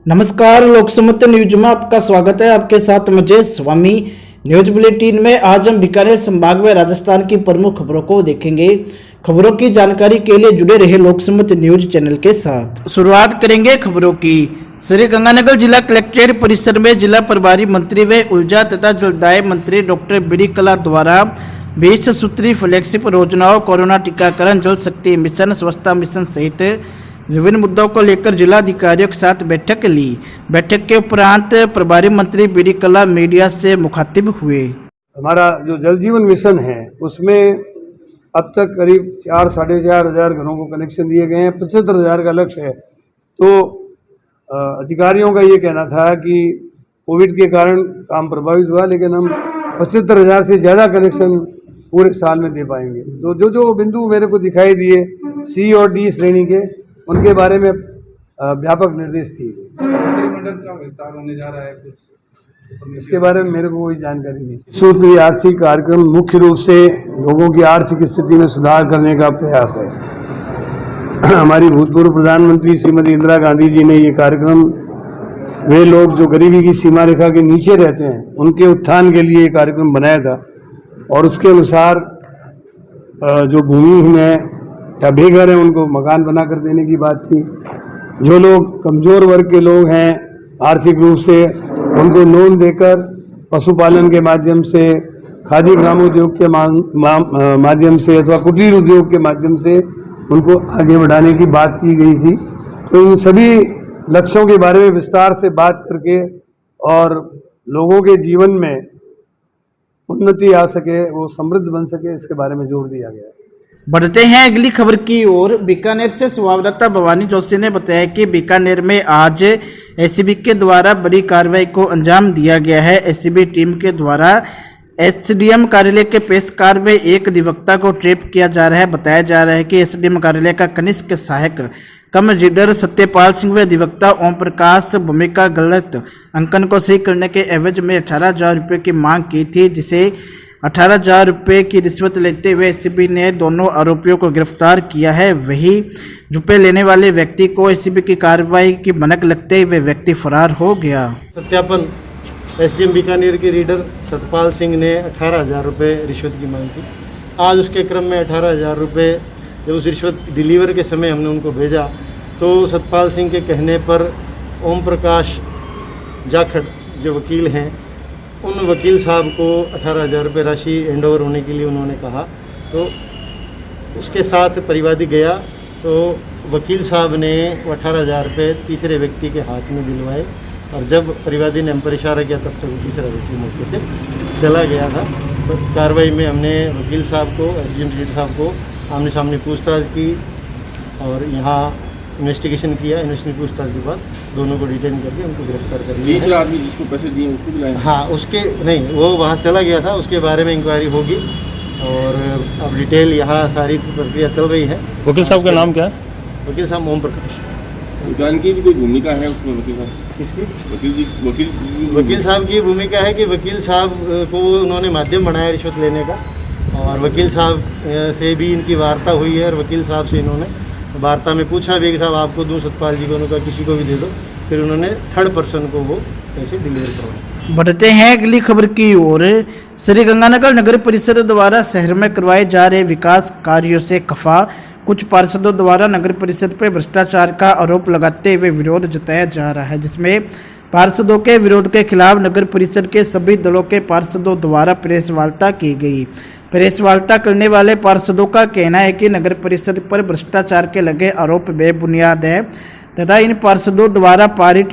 नमस्कार, लोकसमत न्यूज में आपका स्वागत है। आपके साथ मुझे स्वामी। न्यूज बुलेटिन में आज हम बीकानेर संभाग में राजस्थान की प्रमुख खबरों को देखेंगे। खबरों की जानकारी के लिए जुड़े रहे लोकसमत न्यूज चैनल के साथ। शुरुआत करेंगे खबरों की। श्रीगंगानगर जिला कलेक्ट्रेट परिसर में जिला प्रभारी मंत्री व ऊर्जा तथा जलदाय मंत्री डॉक्टर बी कला द्वारा 20 सूत्री फ्लैगशिप योजनाओं, कोरोना टीकाकरण, जल शक्ति मिशन, स्वच्छता मिशन सहित विभिन्न मुद्दों को लेकर जिलाधिकारियों के साथ बैठक ली। बैठक के उपरांत प्रभारी मंत्री बी कला मीडिया से मुखातिब हुए। हमारा जो जल जीवन मिशन है उसमें अब तक करीब 4-4.5 हज़ार घरों को कनेक्शन दिए गए हैं। 75,000 का लक्ष्य है। तो अधिकारियों का ये कहना था कि कोविड के कारण काम प्रभावित हुआ, लेकिन हम 75,000 से ज़्यादा कनेक्शन पूरे साल में दे पाएंगे। तो जो बिंदु मेरे को दिखाई दिए सी और डी श्रेणी के, उनके बारे में व्यापक निर्देश दिए गए। मंत्रिमंडल का विस्तार होने जा रहा है, कुछ इसके बारे में मेरे को कोई जानकारी नहीं। सूत्री आर्थिक कार्यक्रम मुख्य रूप से लोगों की आर्थिक स्थिति में सुधार करने का प्रयास है। हमारी भूतपूर्व प्रधानमंत्री श्रीमती इंदिरा गांधी जी ने ये कार्यक्रम, वे लोग जो गरीबी की सीमा रेखा के नीचे रहते हैं उनके उत्थान के लिए ये कार्यक्रम बनाया था। और उसके अनुसार जो भूमिहीन है या बेघर हैं उनको मकान बना कर देने की बात थी। जो लोग कमज़ोर वर्ग के लोग हैं आर्थिक रूप से, उनको लोन देकर पशुपालन के माध्यम से, खादी ग्रामोद्योग के माध्यम से अथवा कुटीर उद्योग के माध्यम से उनको आगे बढ़ाने की बात की गई थी। तो इन सभी लक्ष्यों के बारे में विस्तार से बात करके और लोगों के जीवन में उन्नति आ सके, वो समृद्ध बन सके, इसके बारे में जोर दिया गया है। बढ़ते हैं अगली खबर की ओर। बीकानेर से संवाददाता भवानी जोशी ने बताया कि बीकानेर में आज एसीबी के द्वारा बड़ी कार्रवाई को अंजाम दिया गया है। एसीबी टीम के द्वारा एसडीएम कार्यालय के पेशकार में एक अधिवक्ता को ट्रैप किया जा रहा है। बताया जा रहा है कि एसडीएम कार्यालय का कनिष्ठ सहायक कम रीडर सत्यपाल सिंह व अधिवक्ता ओम प्रकाश भूमिका गलत अंकन को सही करने के एवज में 18,000 रुपये की मांग की थी, जिसे 18,000 रुपये की रिश्वत लेते हुए एसीबी ने दोनों आरोपियों को गिरफ्तार किया है। वही रुपये लेने वाले व्यक्ति को एसीबी की कार्रवाई की भनक लगते हुए व्यक्ति फरार हो गया। सत्यापन एसडीएम बीकानेर के रीडर सतपाल सिंह ने 18,000 रुपये रिश्वत की मांग की। आज उसके क्रम में 18,000 रुपये जब उस रिश्वत डिलीवर के समय हमने उनको भेजा, तो सतपाल सिंह के कहने पर ओम प्रकाश जाखड़ जो वकील हैं, उन वकील साहब को 18,000 रुपये राशि हैंड ओवर होने के लिए उन्होंने कहा। तो उसके साथ परिवादी गया, तो वकील साहब ने 18,000 रुपये तीसरे व्यक्ति के हाथ में दिलवाए। और जब परिवादी ने हम पर इशारा किया तब तक तीसरा व्यक्ति मौके से चला गया था। तो कार्रवाई में हमने वकील साहब को, एसडीएम सीट साहब को आमने सामने पूछताछ की और यहाँ इन्वेस्टिगेशन किया। इन्वेस्टिगेशन पूछताछ के बाद दोनों को डिटेन करके उनको गिरफ्तार कर लिया। तीसरा आदमी जिसको पैसे दिए उसको भी लाए? हाँ, उसके नहीं, वो वहाँ चला गया था, उसके बारे में इंक्वायरी होगी और अब डिटेल यहाँ सारी प्रक्रिया चल रही है। वकील साहब का नाम क्या है? वकील साहब ओम प्रकाश। उनकी भी कोई भूमिका है उसमें? वकील साहब किसकी? वकील वकील साहब की भूमिका है कि वकील साहब को उन्होंने माध्यम बनाया रिश्वत लेने का, और वकील साहब से भी इनकी वार्ता हुई है और वकील साहब से इन्होंने वार्ता में पूछा भी कि साहब आपको दूँ सतपाल जी को, उनका किसी को भी दे दो। फिर उन्होंने थर्ड पर्सन को वो पैसे डिलीवर करवाए। बढ़ते हैं अगली खबर की ओर। श्रीगंगानगर नगर परिषद द्वारा शहर में करवाए जा रहे विकास कार्यों से खफा कुछ पार्षदों द्वारा नगर परिषद पर भ्रष्टाचार का आरोप लगाते हुए विरोध जताया जा रहा है, जिसमें पार्षदों के विरोध के खिलाफ नगर परिषद के सभी दलों के पार्षदों द्वारा प्रेस वार्ता की गई। प्रेस वार्ता करने वाले पार्षदों का कहना है कि नगर परिषद पर भ्रष्टाचार के लगे आरोप बेबुनियाद है तथा इन पार्षदों द्वारा पारित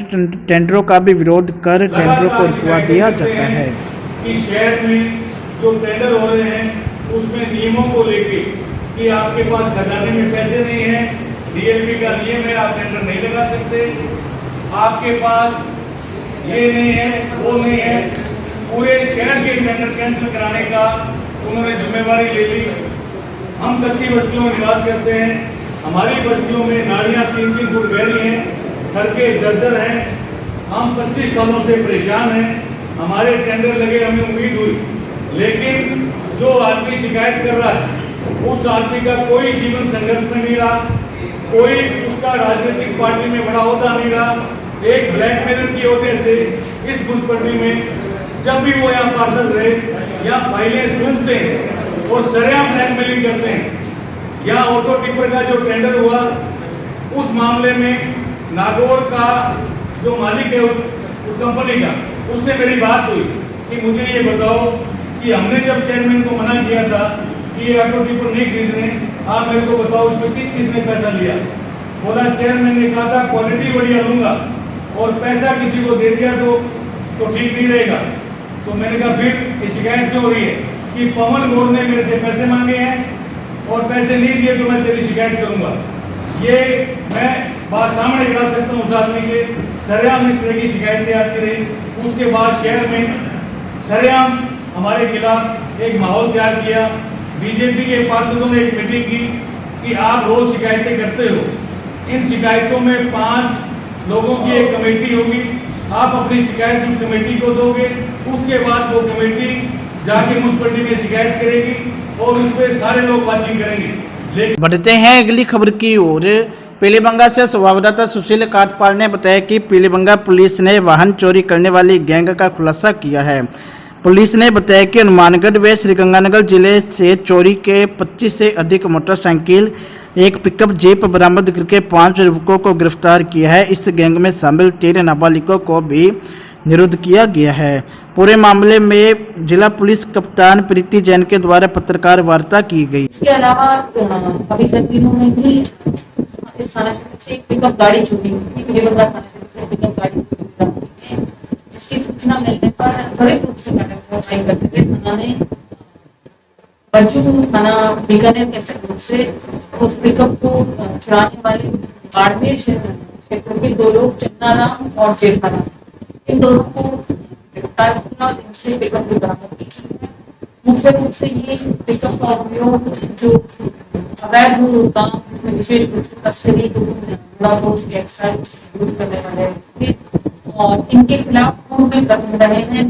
टेंडरों का भी विरोध कर टेंडरों को रुकवा दिया जाता है। कि शहर में जो टेंडर हो रहे हैं उसमें नियमों को लेके कि आपके पास खजाने में पैसे नहीं है, डीएलपी का नियम है, आप टेंडर नहीं लगा सकते, आपके पास ये नहीं है, वो नहीं है, पूरे शहर के टेंडर कैंसिल कराने का उन्होंने जिम्मेवारी ले ली। हम कच्ची बस्तियों में निवास करते हैं, हमारी बस्तियों में नालियाँ 3-3 फुट गहरी हैं, सड़कें जर्जर हैं, हम 25 सालों से परेशान हैं। हमारे टेंडर लगे, हमें उम्मीद हुई, लेकिन जो आदमी शिकायत कर रहा है उस आदमी का कोई जीवन संघर्ष में नहीं रहा, कोई उसका राजनीतिक पार्टी में बड़ा होता नहीं रहा, एक ब्लैकमेलर की वजह से इस म्युनिसिपैलिटी में जब भी वो यहाँ पार्षद रहे या फाइलें सूंघते हैं और सरेआम ब्लैकमेलिंग करते हैं। या ऑटो टिपर का जो टेंडर हुआ उस मामले में नागौर का जो मालिक है उस कंपनी का, उससे मेरी बात हुई कि मुझे ये बताओ कि हमने जब चेयरमैन को मना किया था कि ये ऑटो टिपर नहीं खरीदने, आप मेरे को बताओ उसमें किस किस ने पैसा लिया। बोला चेयरमैन ने कहा था क्वालिटी बढ़िया लूंगा और पैसा किसी को दे दिया तो ठीक नहीं रहेगा। तो मैंने कहा फिर ये शिकायत क्यों हो रही है कि पवन गौड़ ने मेरे से पैसे मांगे हैं और पैसे नहीं दिए तो मैं तेरी शिकायत करूंगा। ये मैं बात सामने करा सकता हूँ उस आदमी के, सरेआम इस तरह की शिकायतें आती रही। उसके बाद शहर में सरेआम हमारे खिलाफ एक माहौल तैयार किया। बीजेपी के पार्षदों ने एक मीटिंग की कि आप रोज शिकायतें करते हो, इन शिकायतों में 5 लोगों की एक कमेटी होगी, आप अपनी शिकायत उस कमेटी को दोगे, उसके बाद वो कमेटी जाके म्युनिसिपैलिटी में शिकायत करेगी और उस पर सारे लोग वाचिंग करेंगे। बढ़ते हैं अगली खबर की ओर। पीलीबंगा से संवाददाता सुशील काटपाल ने बताया कि पीलीबंगा पुलिस ने वाहन चोरी करने वाली गैंग का खुलासा किया है। पुलिस ने बताया कि हनुमानगढ़ व श्रीगंगानगर जिले से चोरी के 25 से अधिक मोटरसाइकिल, एक पिकअप जीप बरामद करके 5 युवकों को गिरफ्तार किया है। इस गैंग में शामिल 13 नाबालिगों को भी निरुद्ध किया गया है। पूरे मामले में जिला पुलिस कप्तान प्रीति जैन के द्वारा पत्रकार वार्ता की गई। इसके अलावा अभी दिनों में भी इस थाना क्षेत्र से एक पिकअप गाड़ी चोरी हुई थी। पीलीबंगा थाना क्षेत्र से पिकअप गाड़ी चोरी हुई थी, जिसकी सूचना मिलने पर बड़े रूप से कार्रवाई करते हुए थाना ने बच्चू थाना बीकानेर के सहयोग से उस पिकअप को चुराने वाले बाड़मेर क्षेत्र के 2 लोग चन्नाराम और जेठाराम, इन दोनों को गिरफ्तार किया और इनसे पिकअप की बरामदगी की है। मुख्य रूप से ये पिकअप का उपयोग जो अवैध काम में विशेष रूप से तस्करी एक्साइज यूज करने वाले थे और इनके खिलाफ पूर्व में प्रकरण रहे हैं।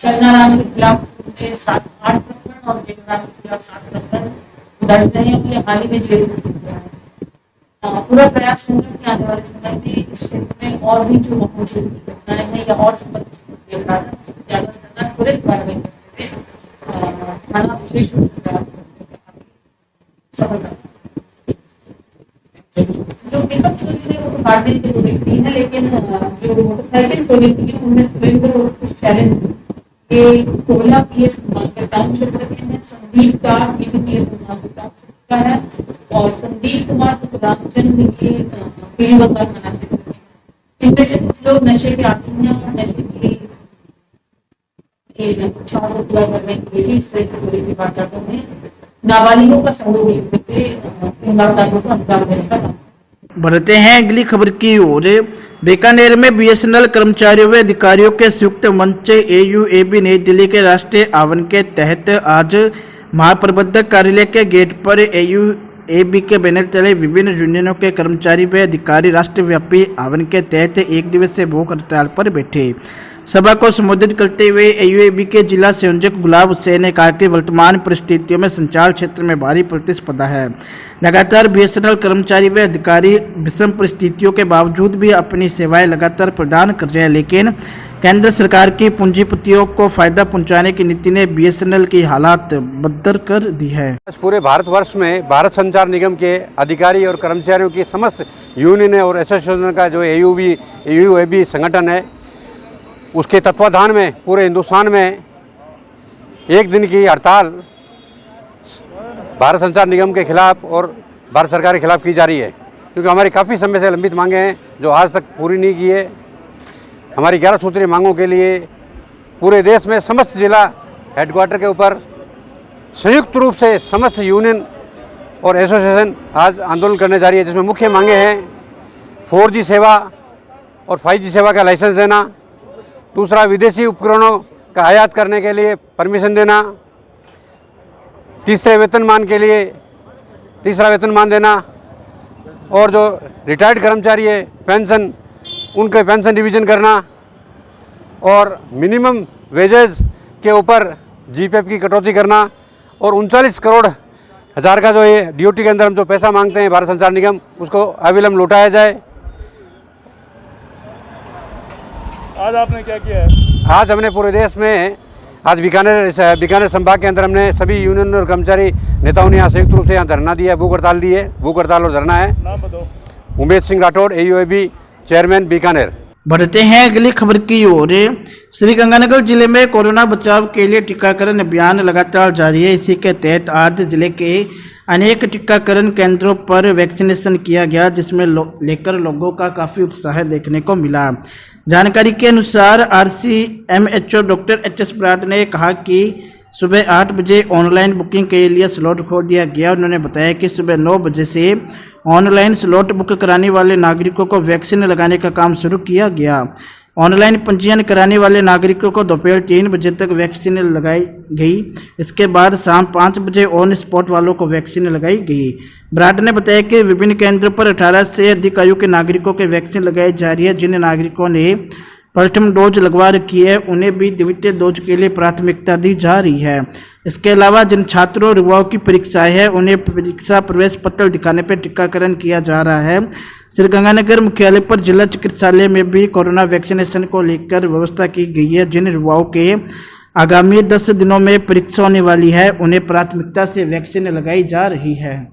चन्नाराम के खिलाफ 7-8 प्रकरण और जेठाराम के खिलाफ 7 प्रकरण दर्ज रहे हैं। ये हाल ही में जेल से छूट गया है। पूरा प्रयास होगा कि आने वाले समय में इस क्षेत्र में और भी जो मौजूद घटनाएं हैं या और संबंधित ज्यादा से त्वरित कार्रवाई करते हुए थाना विशेष रूप से प्रयास सफल। जो पिकअप चोरी हुई वो काटने के 2 व्यक्ति हैं, लेकिन जो मोटरसाइकिल चोरी हुई है उनमें सुरेंद्र और कुछ चैलेंज ये कोयला पीएस के टाउन क्षेत्र के हैं। संदीप का पीएस का है और संदीप कुमार रामचंद ये पीलीबंगा थाना क्षेत्र के। इनमें से कुछ लोग नशे के आदी हैं और नशे की इच्छाओं को पूरा करने के लिए भी इस तरह की चोरी की वारदातों में नाबालिगों का सहयोग लेते इन वारदातों को अंजाम देने का काम। बढ़ते हैं अगली खबर की ओर। बीकानेर में बीएसएनएल कर्मचारियों व अधिकारियों के संयुक्त मंच AUAB नई दिल्ली के राष्ट्रीय आह्वान के तहत आज महाप्रबंधक कार्यालय के गेट पर AUAB के बैनर तले विभिन्न यूनियनों के कर्मचारी व अधिकारी राष्ट्रव्यापी आह्वान के तहत 1 दिवसीय भूख हड़ताल पर बैठे। सभा को संबोधित करते हुए AUAB के जिला संयोजक गुलाब हुसैन ने कहा कि वर्तमान परिस्थितियों में संचार क्षेत्र में भारी प्रतिस्पर्धा है। लगातार बीएसएनएल कर्मचारी व अधिकारी विषम परिस्थितियों के बावजूद भी अपनी सेवाएं लगातार प्रदान कर रहे हैं, लेकिन केंद्र सरकार की पूंजीपतियों को फायदा पहुंचाने की नीति ने बीएसएनएल की हालात बदतर कर दी है। पूरे भारतवर्ष में भारत संचार निगम के अधिकारी और कर्मचारियों की समस्त यूनियन और एसोसिएशन का जो AUAB संगठन है, उसके तत्वाधान में पूरे हिंदुस्तान में 1 दिन की हड़ताल भारत संचार निगम के खिलाफ और भारत सरकार के खिलाफ की जा रही है, क्योंकि हमारी काफ़ी समय से लंबित मांगे हैं जो आज तक पूरी नहीं की है। हमारी 11 सूत्रीय मांगों के लिए पूरे देश में समस्त जिला हेडक्वार्टर के ऊपर संयुक्त रूप से समस्त यूनियन और एसोसिएशन आज आंदोलन करने जा रही है, जिसमें मुख्य मांगे हैं 4G सेवा और 5G सेवा का लाइसेंस देना, दूसरा विदेशी उपकरणों का आयात करने के लिए परमिशन देना, तीसरे वेतनमान के लिए तीसरा वेतनमान देना, और जो रिटायर्ड कर्मचारी है पेंशन, उनके पेंशन डिवीजन करना, और मिनिमम वेजेस के ऊपर GPF की कटौती करना, और 39 करोड़ हज़ार का जो ये DOT के अंदर हम जो पैसा मांगते हैं भारत संचार निगम, उसको अविलंब लौटाया जाए। आज आपने क्या किया है? आज हमने पूरे देश में आज बीकानेर संभाग के अंदर हमने सभी यूनियन और कर्मचारी नेताओं ने यहाँ संयुक्त रूप से यहाँ धरना दिया है, भूख हड़ताल दी है। भूख हड़ताल और धरना है। नाम बताओ। Umesh Singh Rathore, AUAB chairman Bikaner. बढ़ते हैं अगली खबर की ओर। श्रीगंगानगर जिले में कोरोना बचाव के लिए टीकाकरण अभियान लगातार जारी है। इसी के तहत आज जिले के अनेक टीकाकरण केंद्रों पर वैक्सीनेशन किया गया, जिसमें लेकर लोगों का काफी उत्साह देखने को मिला। जानकारी के अनुसार RCMHO डॉक्टर HS बराड़ ने कहा कि सुबह 8 बजे ऑनलाइन बुकिंग के लिए स्लॉट खोल दिया गया। उन्होंने बताया कि सुबह 9 बजे से ऑनलाइन स्लॉट बुक कराने वाले नागरिकों को वैक्सीन लगाने का काम शुरू किया गया। ऑनलाइन पंजीयन कराने वाले नागरिकों को दोपहर 3 बजे तक वैक्सीन लगाई गई। इसके बाद शाम 5 बजे ऑन स्पॉट वालों को वैक्सीन लगाई गई। बराड़ ने बताया कि विभिन्न केंद्रों पर 18 से अधिक आयु के नागरिकों के वैक्सीन लगाई जा रही है। जिन नागरिकों ने प्रथम डोज लगवा रखी है उन्हें भी द्वितीय डोज के लिए प्राथमिकता दी जा रही है। इसके अलावा जिन छात्रों और युवाओं की परीक्षाएं हैं उन्हें परीक्षा प्रवेश पत्र दिखाने पर टीकाकरण किया जा रहा है। श्रीगंगानगर मुख्यालय पर जिला चिकित्सालय में भी कोरोना वैक्सीनेशन को लेकर व्यवस्था की गई है। जिन युवाओं के आगामी 10 दिनों में परीक्षा होने वाली है उन्हें प्राथमिकता से वैक्सीन लगाई जा रही है।